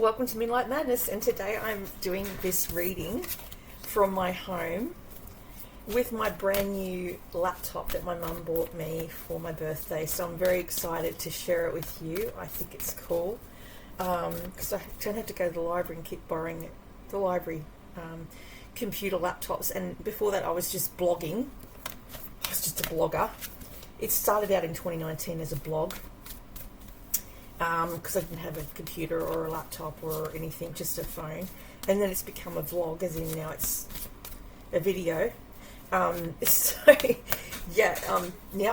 welcome to Midnight Madness, and today I'm doing this reading from my home with my brand new laptop that my mum bought me for my birthday. So I'm very excited to share it with you. I think it's cool because I don't have to go to the library and keep borrowing the library computer laptops. And before that I was just blogging. I was just a blogger. It started out in 2019 as a blog, because I didn't have a computer or a laptop or anything, just a phone. And then it's become a vlog, as in now it's a video. Now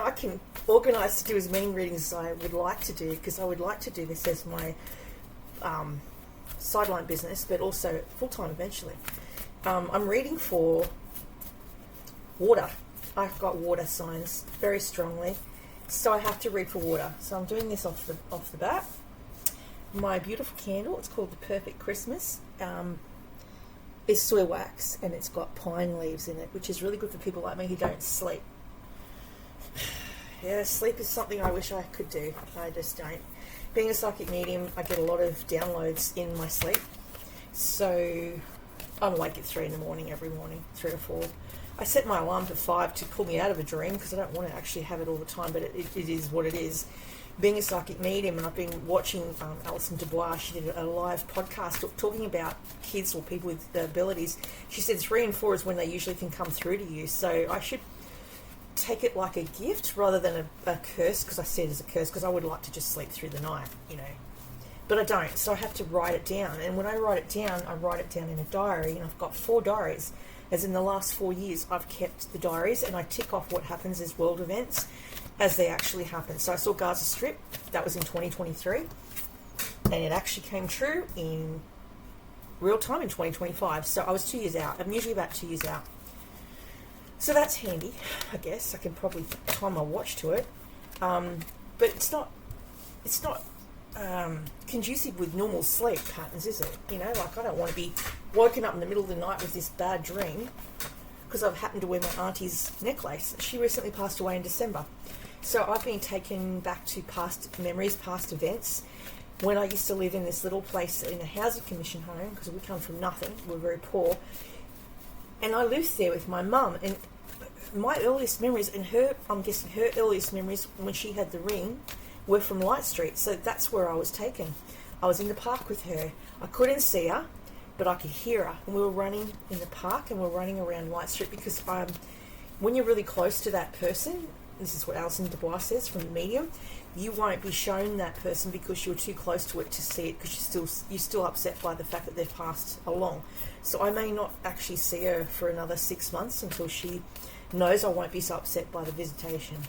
I can organise to do as many readings as I would like to do, because I would like to do this as my sideline business, but also full-time eventually. I'm reading for water. I've got water signs very strongly, so I have to read for water. So I'm doing this off the bat. My beautiful candle, it's called The Perfect Christmas, is soy wax, and it's got pine leaves in it, which is really good for people like me who don't sleep. Yeah, sleep is something I wish I could do. I just don't. Being a psychic medium, I get a lot of downloads in my sleep. So I'm awake at 3 in the morning every morning, 3 or 4. I set my alarm to 5 to pull me out of a dream, because I don't want to actually have it all the time, but it is what it is. Being a psychic medium, and I've been watching Alison Dubois. She did a live podcast talking about kids or people with abilities. She said 3 and 4 is when they usually can come through to you, so I should take it like a gift rather than a curse, because I see it as a curse, because I would like to just sleep through the night, but I don't, so I have to write it down. And when I write it down in a diary, and I've got 4 diaries, as in the last 4 years I've kept the diaries, and I tick off what happens as world events as they actually happen. So I saw Gaza Strip, that was in 2023, and it actually came true in real time in 2025, so I was 2 years out. I'm usually about 2 years out, so that's handy. I guess I can probably time my watch to it, but it's not conducive with normal sleep patterns, is it? Like, I don't want to be woken up in the middle of the night with this bad dream because I've happened to wear my auntie's necklace. She recently passed away in December. So I've been taken back to past memories, past events, when I used to live in this little place in a housing commission home, because we come from nothing, we're very poor, and I lived there with my mum. And my earliest memories, and I'm guessing her earliest memories when she had the ring, were from Light Street. So that's where I was taken. I was in the park with her. I couldn't see her, but I could hear her. And we were running in the park, and we were running around Light Street, because when you're really close to that person, this is what Alison Dubois says from the medium, you won't be shown that person because you're too close to it to see it, because you're still upset by the fact that they've passed along. So I may not actually see her for another 6 months until she knows I won't be so upset by the visitation.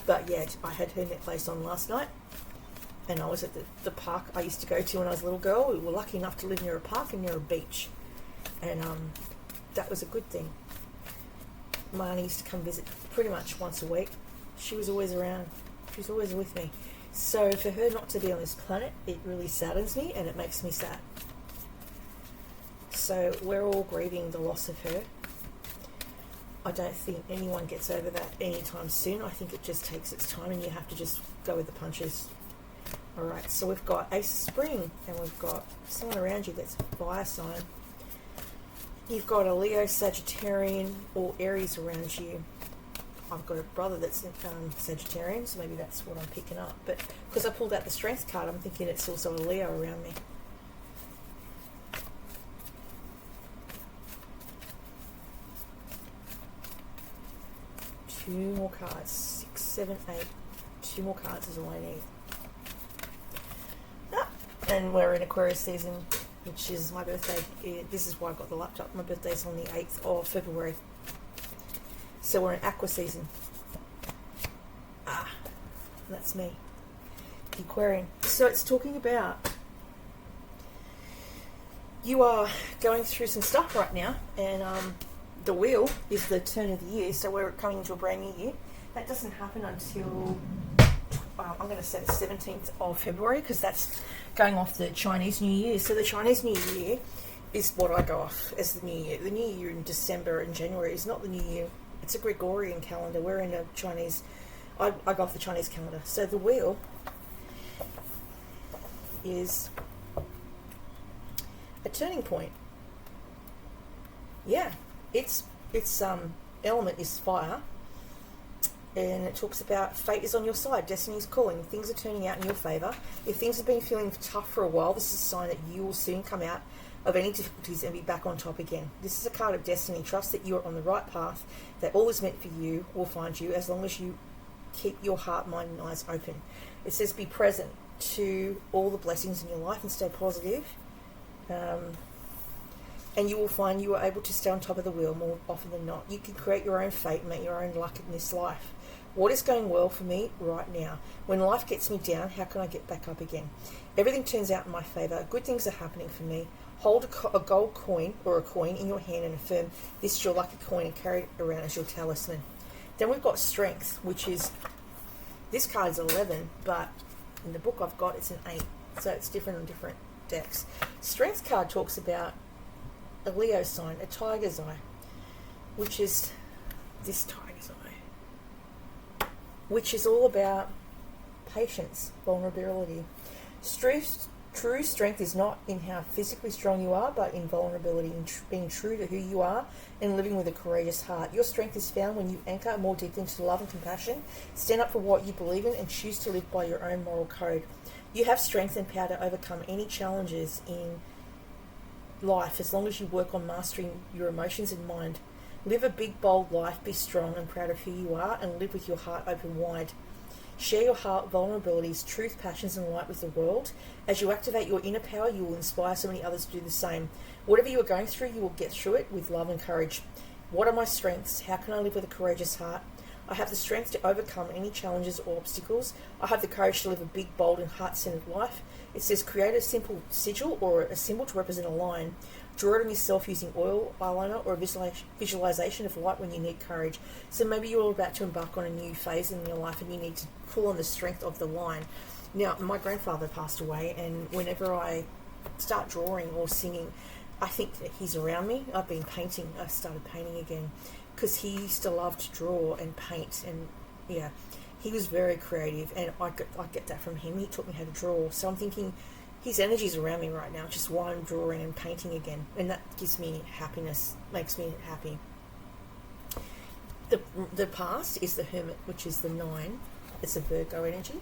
But yeah, I had her necklace on last night, and I was at the park I used to go to when I was a little girl. We were lucky enough to live near a park and near a beach, and that was a good thing. My auntie used to come visit pretty much once a week. She was always around. She was always with me. So for her not to be on this planet, it really saddens me, and it makes me sad. So we're all grieving the loss of her. I don't think anyone gets over that anytime soon. I think it just takes its time, and you have to just go with the punches. Alright, so we've got Ace of Spring, and we've got someone around you that's a fire sign. You've got a Leo, Sagittarian, or Aries around you. I've got a brother that's Sagittarian, so maybe that's what I'm picking up. But because I pulled out the Strength card, I'm thinking it's also a Leo around me. Two more cards. 6, 7, 8. 2 more cards is all I need. And we're in Aquarius season, which is my birthday. This is why I got the laptop. My birthday's on the 8th of February. So we're in Aqua season. That's me. The Aquarian. So it's talking about you are going through some stuff right now, and the wheel is the turn of the year, so we're coming into a brand new year. That doesn't happen until I'm going to say the 17th of February, because that's going off the Chinese New Year. So the Chinese New Year is what I go off as the New Year. The New Year in December and January is not the New Year. It's a Gregorian calendar. We're in a Chinese... I go off the Chinese calendar. So the wheel is a turning point. Yeah, its element is fire, and it talks about fate is on your side, destiny is calling, things are turning out in your favour. If things have been feeling tough for a while, this is a sign that you will soon come out of any difficulties and be back on top again. This is a card of destiny. Trust that you are on the right path, that all is meant for you will find you as long as you keep your heart, mind and eyes open. It says be present to all the blessings in your life and stay positive. And you will find you are able to stay on top of the wheel more often than not. You can create your own fate and make your own luck in this life. What is going well for me right now? When life gets me down, how can I get back up again? Everything turns out in my favour. Good things are happening for me. Hold a gold coin or a coin in your hand and affirm this is your lucky coin and carry it around as your talisman. Then we've got strength, which is, this card's 11, but in the book I've got it's an 8. So it's different on different decks. Strength card talks about a Leo sign, a tiger's eye, which is this tiger's eye, which is all about patience, vulnerability. True strength is not in how physically strong you are, but in vulnerability, in being true to who you are and living with a courageous heart. Your strength is found when you anchor more deeply into love and compassion, stand up for what you believe in and choose to live by your own moral code. You have strength and power to overcome any challenges in life as long as you work on mastering your emotions and mind. Live a big, bold life, be strong and proud of who you are, and live with your heart open wide. Share your heart, vulnerabilities, truth, passions and light with the world. As you activate your inner power, you will inspire so many others to do the same. Whatever you are going through, you will get through it with love and courage. What are my strengths? How can I live with a courageous heart? I have the strength to overcome any challenges or obstacles. I have the courage to live a big, bold and heart-centered life. It says create a simple sigil or a symbol to represent a line. Draw it on yourself using oil, eyeliner or a visualization of light when you need courage. So maybe you're about to embark on a new phase in your life and you need to pull on the strength of the line. Now, my grandfather passed away, and whenever I start drawing or singing, I think that he's around me. I've been painting. I started painting again because he used to love to draw and paint, and yeah, he was very creative, and I get that from him. He taught me how to draw, so I'm thinking his energy's around me right now, which is why I'm drawing and painting again, and that gives me happiness, makes me happy. The past is the Hermit, which is the 9. It's a Virgo energy.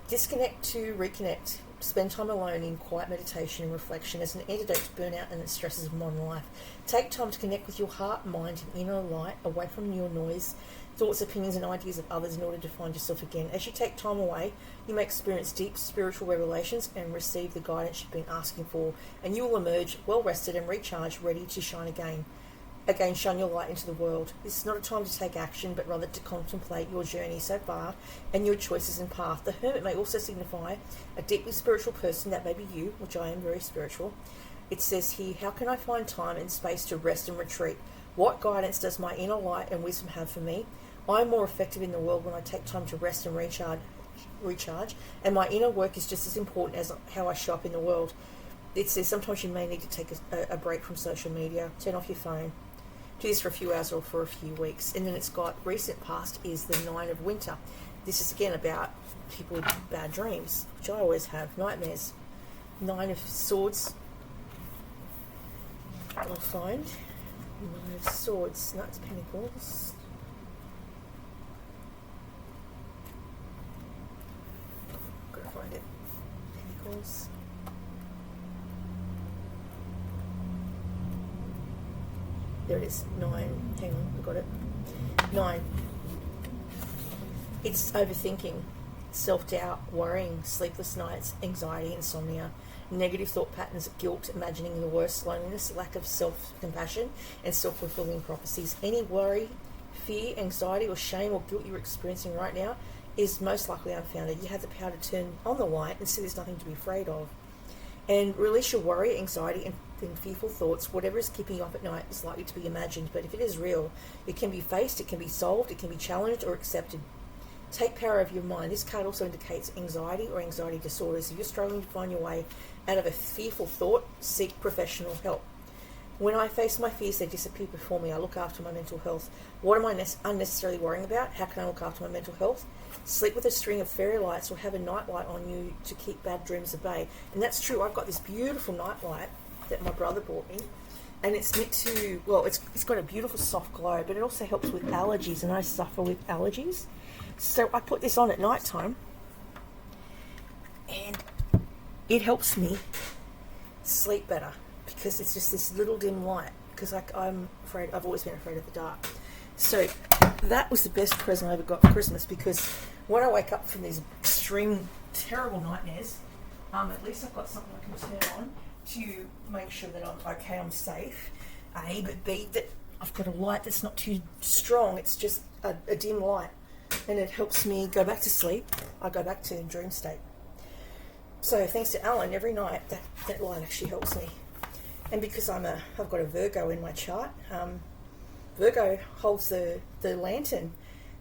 Disconnect to reconnect. Spend time alone in quiet meditation and reflection as an antidote to burnout and the stresses of modern life. Take time to connect with your heart, mind and inner light, away from your noise, thoughts, opinions and ideas of others in order to find yourself again. As you take time away, you may experience deep spiritual revelations and receive the guidance you've been asking for, and you will emerge well rested and recharged, ready to shine again. Again, shine your light into the world. This is not a time to take action, but rather to contemplate your journey so far and your choices and path. The Hermit may also signify a deeply spiritual person. That may be you, which I am very spiritual. It says here, how can I find time and space to rest and retreat? What guidance does my inner light and wisdom have for me? I am more effective in the world when I take time to rest and recharge, and my inner work is just as important as how I show up in the world. It says sometimes you may need to take a break from social media, turn off your phone, do this for a few hours or for a few weeks. And then it's got recent past is the 9 of winter. This is again about people with bad dreams, which I always have, nightmares. 9 of swords. I'll find 9 of swords. No, it's pentacles. Gotta find it. Pentacles. There it is, 9. Hang on, I got it. 9. It's overthinking, self-doubt, worrying, sleepless nights, anxiety, insomnia, negative thought patterns, guilt, imagining the worst, loneliness, lack of self-compassion, and self-fulfilling prophecies. Any worry, fear, anxiety, or shame or guilt you're experiencing right now is most likely unfounded. You have the power to turn on the light and see there's nothing to be afraid of. And release your worry, anxiety, and fearful thoughts. Whatever is keeping you up at night is likely to be imagined, but if it is real, it can be faced, it can be solved, it can be challenged or accepted. Take power over your mind. This card also indicates anxiety or anxiety disorders. If you're struggling to find your way out of a fearful thought, seek professional help. When I face my fears, they disappear before me. I look after my mental health. What am I unnecessarily worrying about? How can I look after my mental health? Sleep with a string of fairy lights or have a night light on you to keep bad dreams at bay. And that's true. I've got this beautiful night light that my brother bought me. And it's meant to, well, it's got a beautiful soft glow, but it also helps with allergies, and I suffer with allergies. So I put this on at night time, and it helps me sleep better because it's just this little dim light, because I'm afraid, I've always been afraid of the dark. So that was the best present I ever got for Christmas, because when I wake up from these extreme, terrible nightmares, at least I've got something I can turn on to make sure that I'm okay, I'm safe, A, but B, that I've got a light that's not too strong, it's just a dim light, and it helps me go back to sleep. I go back to dream state. So thanks to Alan, every night that light actually helps me. And because I've got a Virgo in my chart, Virgo holds the lantern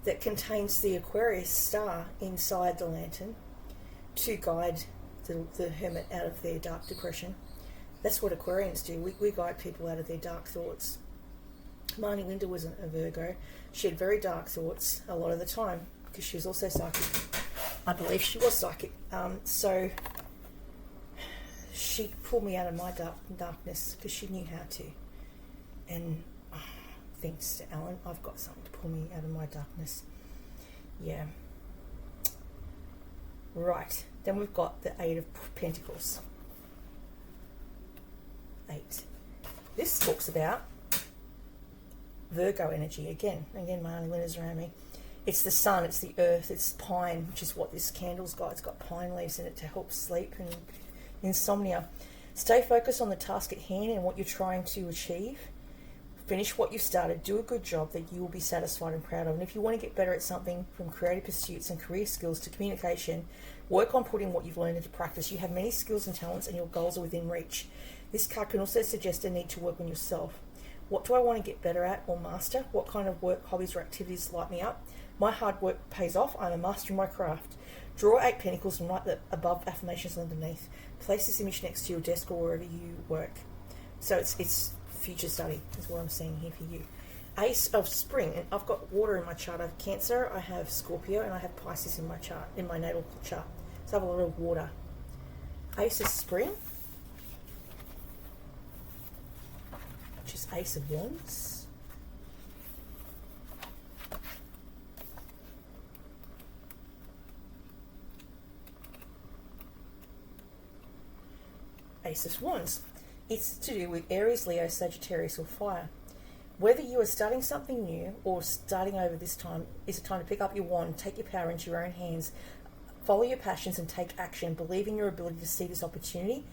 that contains the Aquarius star inside the lantern to guide the hermit out of their dark depression. That's what Aquarians do. We guide people out of their dark thoughts. Marnie Linder was a Virgo. She had very dark thoughts a lot of the time because she was also psychic. I believe she was psychic. So she pulled me out of my darkness because she knew how to. And thanks to Alan, I've got something to pull me out of my darkness. Yeah. Right. Then we've got the Eight of Pentacles. 8. This talks about Virgo energy again. Again, my only winners around me. It's the sun, it's the earth, it's pine, which is what this candle's got. It's got pine leaves in it to help sleep and insomnia. Stay focused on the task at hand and what you're trying to achieve. Finish what you've started. Do a good job that you will be satisfied and proud of. And if you want to get better at something, from creative pursuits and career skills to communication, work on putting what you've learned into practice. You have many skills and talents and your goals are within reach. This card can also suggest a need to work on yourself. What do I want to get better at or master? What kind of work, hobbies or activities light me up? My hard work pays off. I'm a master in my craft. Draw 8 pentacles and write the above affirmations underneath. Place this image next to your desk or wherever you work. So it's future study is what I'm seeing here for you. Ace of Spring, and I've got water in my chart. I have Cancer, I have Scorpio, and I have Pisces in my chart, in my natal chart. So I have a lot of water. Ace of Spring, which is Ace of Wands. Ace of Wands. It's to do with Aries, Leo, Sagittarius or fire. Whether you are starting something new or starting over this time, is a time to pick up your wand, take your power into your own hands, follow your passions and take action. Believe in your ability to see this opportunity,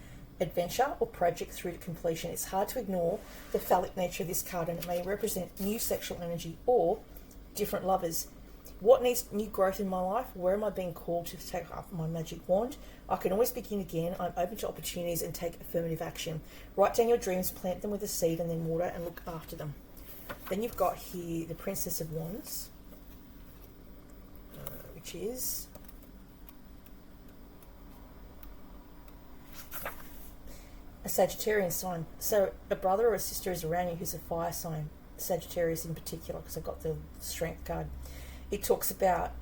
adventure or project through to completion. It's hard to ignore the phallic nature of this card, and it may represent new sexual energy or different lovers. What needs new growth in my life? Where am I being called to take up my magic wand? I can always begin again. I'm open to opportunities and take affirmative action. Write down your dreams, plant them with a seed and then water and look after them. Then you've got here the Princess of Wands, which is a Sagittarian sign. So a brother or a sister is around you who's a fire sign, Sagittarius in particular, because I got the Strength card. It talks about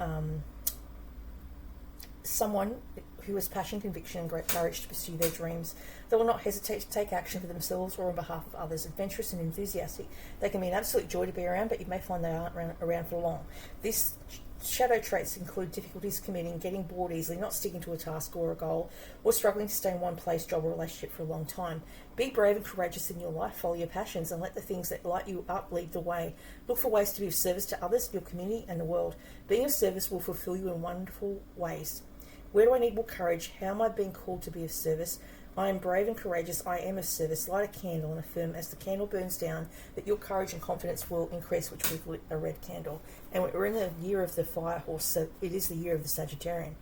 someone who has passion, conviction, and great courage to pursue their dreams. They will not hesitate to take action for themselves or on behalf of others. Adventurous and enthusiastic. They can be an absolute joy to be around, but you may find they aren't around for long. This shadow traits include difficulties committing, getting bored easily, not sticking to a task or a goal, or struggling to stay in one place, job or relationship for a long time. Be brave and courageous in your life, follow your passions, and let the things that light you up lead the way. Look for ways to be of service to others, your community, and the world. Being of service will fulfill you in wonderful ways. Where do I need more courage? How am I being called to be of service? I am brave and courageous. I am of service. Light a candle and affirm as the candle burns down that your courage and confidence will increase, which we've lit a red candle. And we're in the year of the fire horse, so it is the year of the Sagittarian.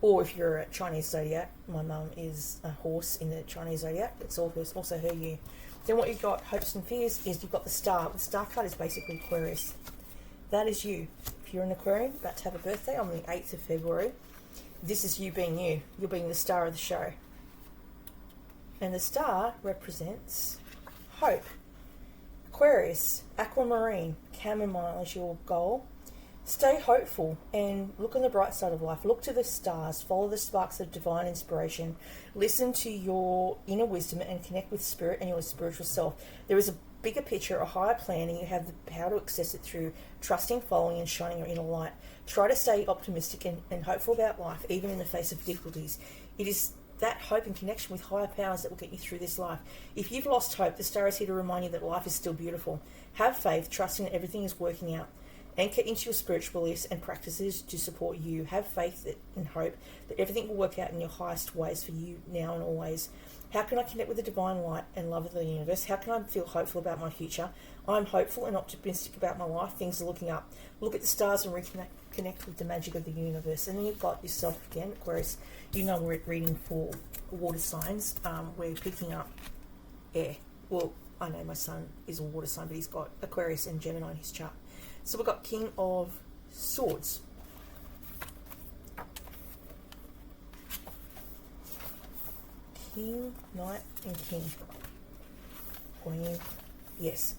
Or if you're a Chinese zodiac, my mum is a horse in the Chinese zodiac. It's also her year. Then what you've got, hopes and fears, is you've got the star. The star card is basically Aquarius. That is you. If you're an Aquarian, about to have a birthday on the 8th of February, this is you being you. You're being the star of the show. And the star represents hope. Aquarius, aquamarine, chamomile is your goal. Stay hopeful and look on the bright side of life. Look to the stars. Follow the sparks of divine inspiration. Listen to your inner wisdom and connect with spirit and your spiritual self. There is a bigger picture, a higher plan, and you have the power to access it through trusting, following, and shining your inner light. Try to stay optimistic and hopeful about life, even in the face of difficulties. It is that hope and connection with higher powers that will get you through this life. If you've lost hope, the star is here to remind you that life is still beautiful. Have faith, trusting that everything is working out. Anchor into your spiritual beliefs and practices to support you. Have faith and hope that everything will work out in your highest ways for you now and always. How can I connect with the divine light and love of the universe? How can I feel hopeful about my future? I'm hopeful and optimistic about my life. Things are looking up. Look at the stars and reconnect with the magic of the universe. And then you've got yourself again, Aquarius. You know we're reading for water signs. We're picking up air. Well, I know my son is a water sign, but he's got Aquarius and Gemini in his chart. So we've got King of Swords. King, Knight, and King. Queen. Yes.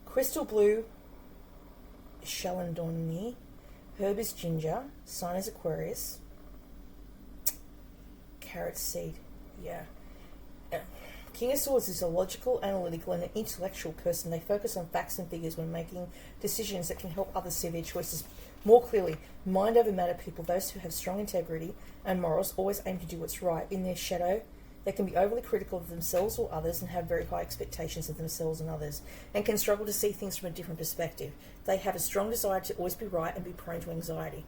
Crystal Blue, Shalandoni. Herb is Ginger. Sign is Aquarius. Carrot Seed. Yeah. King of Swords is a logical, analytical, and an intellectual person. They focus on facts and figures when making decisions that can help others see their choices more clearly. Mind over matter people, those who have strong integrity and morals, always aim to do what's right. In their shadow, they can be overly critical of themselves or others and have very high expectations of themselves and others, and can struggle to see things from a different perspective. They have a strong desire to always be right and be prone to anxiety.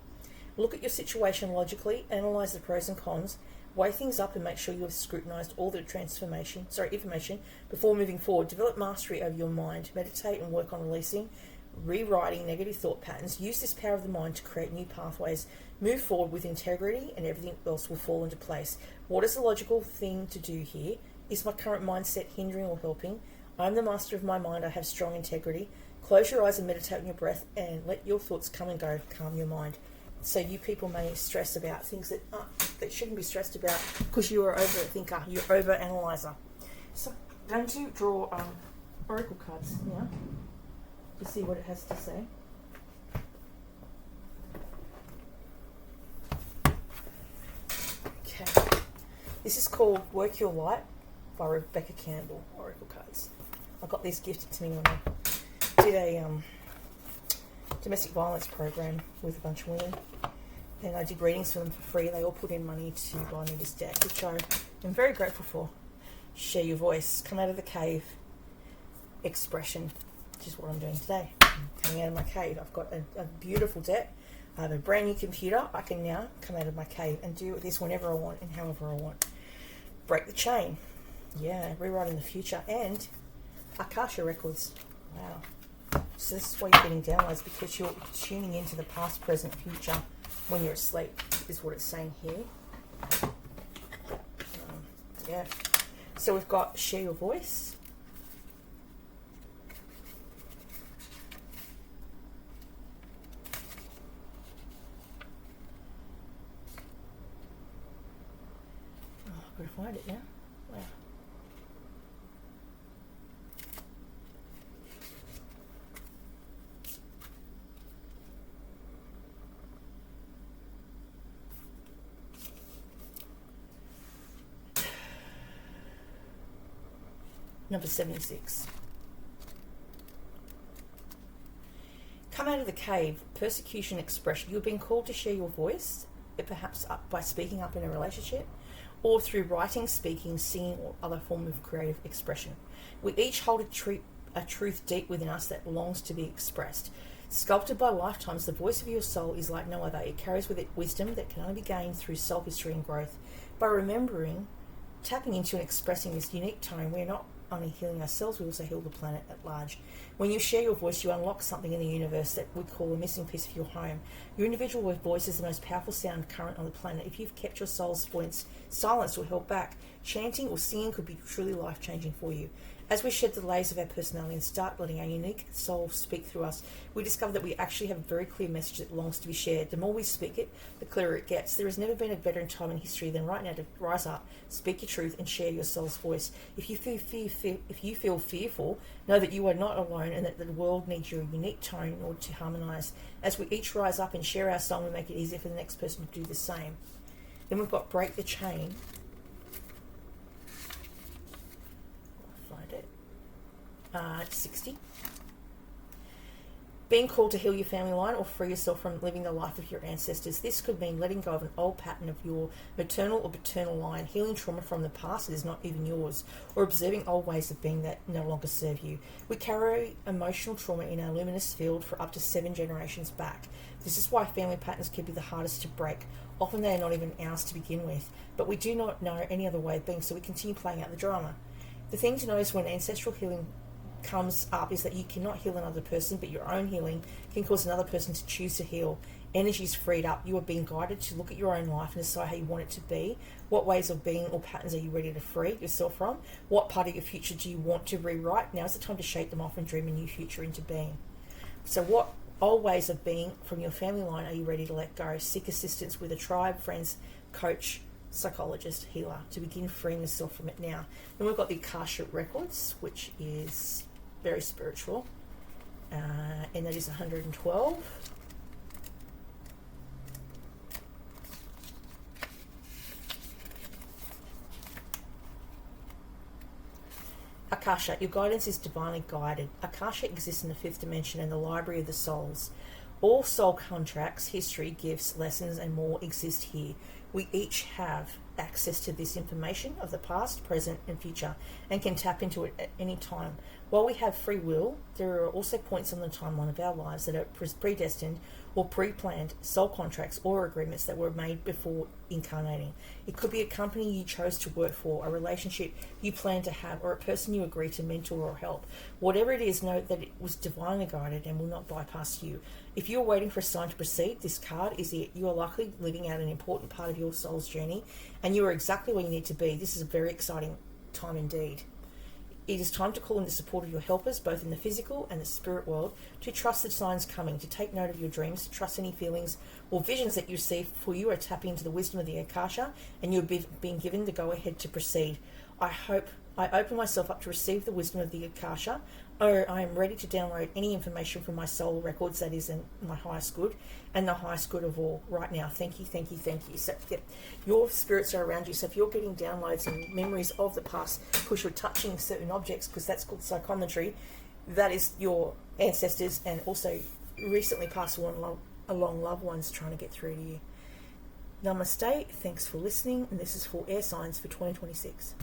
Look at your situation logically, analyse the pros and cons, weigh things up and make sure you have scrutinised all the information before moving forward. Develop mastery over your mind. Meditate and work on rewriting negative thought patterns. Use this power of the mind to create new pathways. Move forward with integrity and everything else will fall into place. What is the logical thing to do here? Is my current mindset hindering or helping? I am the master of my mind. I have strong integrity. Close your eyes and meditate on your breath and let your thoughts come and go. Calm your mind. So you people may stress about things that shouldn't be stressed about because you are over thinker, you're over analyzer. So I'm going to draw oracle cards now to see what it has to say. Okay, this is called Work Your Light by Rebecca Campbell. Oracle cards. I got these gifted to me when I did a domestic violence program with a bunch of women, and I did readings for them for free. They all put in money to buy me this deck, which I am very grateful for. Share your voice, come out of the cave, expression, which is what I'm doing today. I'm coming out of my cave. I've got a beautiful deck. I have a brand new computer. I can now come out of my cave and do this whenever I want and however I want. Break the chain. Yeah, rewriting the future. And Akasha Records. Wow. So this is why you're getting downloads, because you're tuning into the past, present, future when you're asleep, is what it's saying here. Yeah. So we've got share your voice. Oh, I've got to find it now. Wow. Number 76. Come out of the cave, persecution expression. You've been called to share your voice, perhaps by speaking up in a relationship, or through writing, speaking, singing, or other form of creative expression. We each hold a truth deep within us that longs to be expressed. Sculpted by lifetimes, the voice of your soul is like no other. It carries with it wisdom that can only be gained through soul history and growth. By remembering, tapping into and expressing this unique tone, we are not only healing ourselves, we also heal the planet at large. When you share your voice, you unlock something in the universe that we call a missing piece of your home. Your individual voice is the most powerful sound current on the planet. If you've kept your soul's voice silenced or held back, chanting or singing could be truly life-changing for you. As we shed the layers of our personality and start letting our unique soul speak through us, we discover that we actually have a very clear message that longs to be shared. The more we speak it, the clearer it gets. There has never been a better time in history than right now to rise up, speak your truth, and share your soul's voice. If you feel fearful, know that you are not alone and that the world needs your unique tone in order to harmonise. As we each rise up and share our song, we make it easier for the next person to do the same. Then we've got Break the Chain. Find it. 60. Being called to heal your family line or free yourself from living the life of your ancestors. This could mean letting go of an old pattern of your maternal or paternal line, healing trauma from the past that is not even yours, or observing old ways of being that no longer serve you. We carry emotional trauma in our luminous field for up to 7 generations back. This is why family patterns can be the hardest to break. Often they are not even ours to begin with, but we do not know any other way of being, so we continue playing out the drama. The thing to know is when ancestral healing comes up is that you cannot heal another person, but your own healing can cause another person to choose to heal. Energy is freed up. You are being guided to look at your own life and decide how you want it to be. What ways of being or patterns are you ready to free yourself from? What part of your future do you want to rewrite? Now is the time to shake them off and dream a new future into being. So what old ways of being from your family line are you ready to let go? Seek assistance with a tribe, friends, coach, psychologist, healer to begin freeing yourself from it now. Then we've got the Akashic Records, which is very spiritual, and that is 112. Akasha, your guidance is divinely guided. Akasha exists in the 5th dimension and the library of the souls. All soul contracts, history, gifts, lessons, and more exist here. We each have access to this information of the past, present, and future, and can tap into it at any time. While we have free will, there are also points on the timeline of our lives that are predestined or pre-planned soul contracts or agreements that were made before incarnating. It could be a company you chose to work for, a relationship you plan to have, or a person you agree to mentor or help. Whatever it is, know that it was divinely guided and will not bypass you. If you're waiting for a sign to proceed, this card is it. You are likely living out an important part of your soul's journey, and you are exactly where you need to be. This is a very exciting time indeed. It is time to call in the support of your helpers, both in the physical and the spirit world, to trust the signs coming, to take note of your dreams, to trust any feelings or visions that you see, for you are tapping into the wisdom of the Akasha, and you have been given the go-ahead to proceed. I open myself up to receive the wisdom of the Akasha, or I am ready to download any information from my soul records that is in my highest good and the highest good of all right now. Thank you, thank you, thank you. So your spirits are around you. So if you're getting downloads and memories of the past because you're touching certain objects, because that's called psychometry, that is your ancestors and also recently passed along loved ones trying to get through to you. Namaste. Thanks for listening. And this is for Air Signs for 2026.